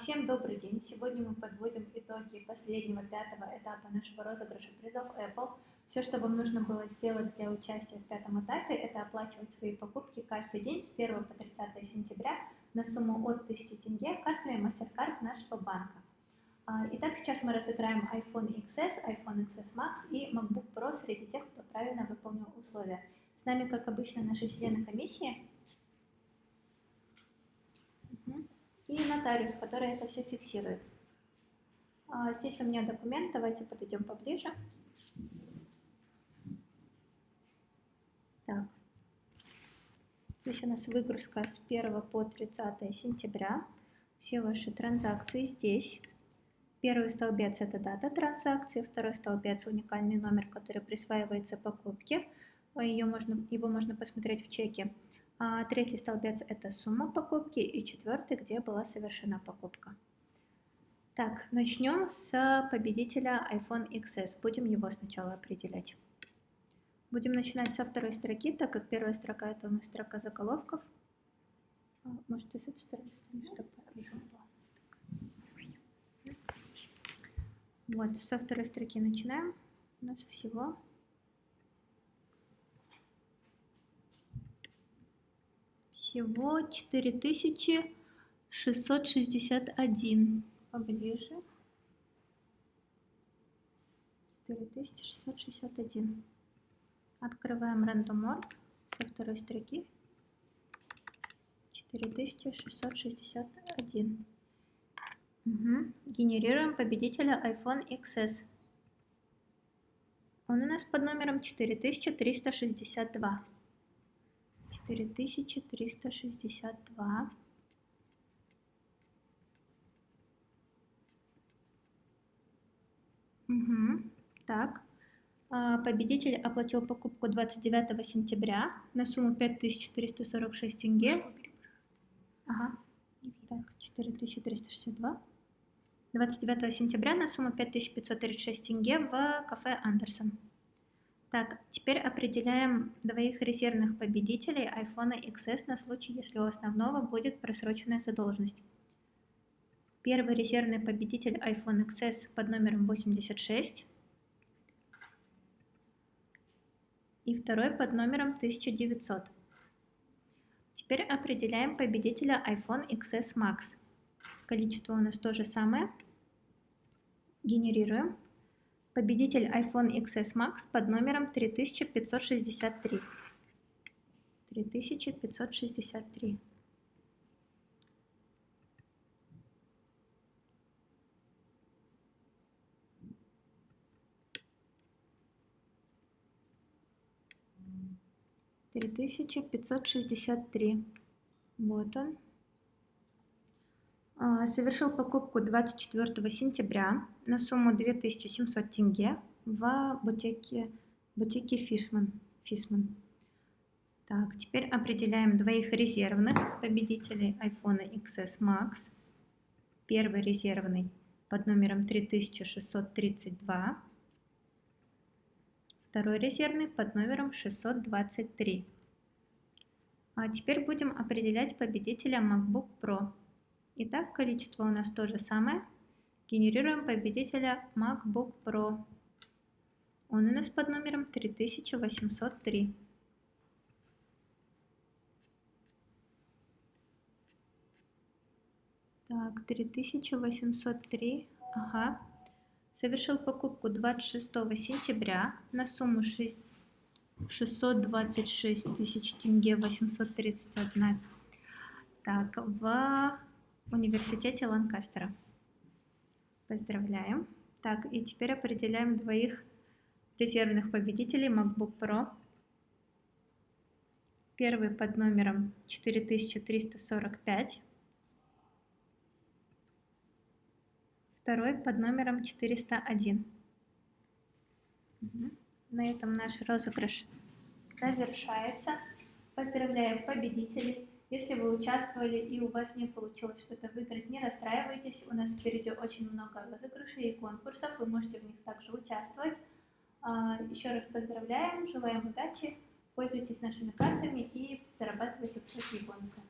Всем добрый день! Сегодня мы подводим итоги последнего, пятого этапа нашего розыгрыша призов Apple. Все, что вам нужно было сделать для участия в пятом этапе, это оплачивать свои покупки каждый день с 1 по 30 сентября на сумму от 1000 тенге картами MasterCard нашего банка. Итак, сейчас мы разыграем iPhone XS, iPhone XS Max и MacBook Pro среди тех, кто правильно выполнил условия. С нами, как обычно, наши члены комиссии и нотариус, который это все фиксирует. Здесь у меня документ, давайте подойдем поближе. Так. Здесь у нас выгрузка с 1 по 30 сентября. Все ваши транзакции здесь. Первый столбец – это дата транзакции, второй столбец – уникальный номер, который присваивается покупке. Его можно посмотреть в чеке. Третий столбец – это сумма покупки, и четвертый, где была совершена покупка. Так, начнем с победителя iPhone XS. Будем его сначала определять. Будем начинать со второй строки, так как первая строка – это у нас строка заголовков. Может, ты с этой стороны станешь, чтобы поближе было. Вот, со второй строки начинаем. У нас всего 4661. Поближе. 4661. Открываем рандоморг со второй строки. 4661. Генерируем победителя iPhone XS. Он у нас под номером 4362. 4362. Так. Победитель оплатил покупку 29 сентября на сумму 5446 тенге. Так, 4362. 29 сентября на сумму 5536 тенге в кафе Андерсон. Так, теперь определяем двоих резервных победителей iPhone XS на случай, если у основного будет просроченная задолженность. Первый резервный победитель iPhone XS под номером 86 и второй под номером 1900. Теперь определяем победителя iPhone XS Max. Количество у нас то же самое. Генерируем. Победитель iPhone XS Max под номером 3563. 3563. Вот он. Совершил покупку 24 сентября на сумму 2700 тенге в бутике Фисман. Так, теперь определяем двоих резервных победителей iPhone XS Max. Первый резервный под номером 3632. Второй резервный под номером 623. Теперь будем определять победителя MacBook Pro. Итак, количество у нас то же самое. Генерируем победителя MacBook Pro. Он у нас под номером 3803. Так, 3803. Ага. Совершил покупку 26 сентября на сумму 626 тысяч тенге 831. Так, в университете Ланкастера. Поздравляем. Так, и теперь определяем двоих резервных победителей MacBook Pro. Первый под номером 4345. Второй под номером 401. На этом наш розыгрыш завершается. Поздравляем победителей. Если вы участвовали и у вас не получилось что-то выиграть, не расстраивайтесь. У нас впереди очень много розыгрышей и конкурсов. Вы можете в них также участвовать. Еще раз поздравляем, желаем удачи. Пользуйтесь нашими картами и зарабатывайте высокие бонусы.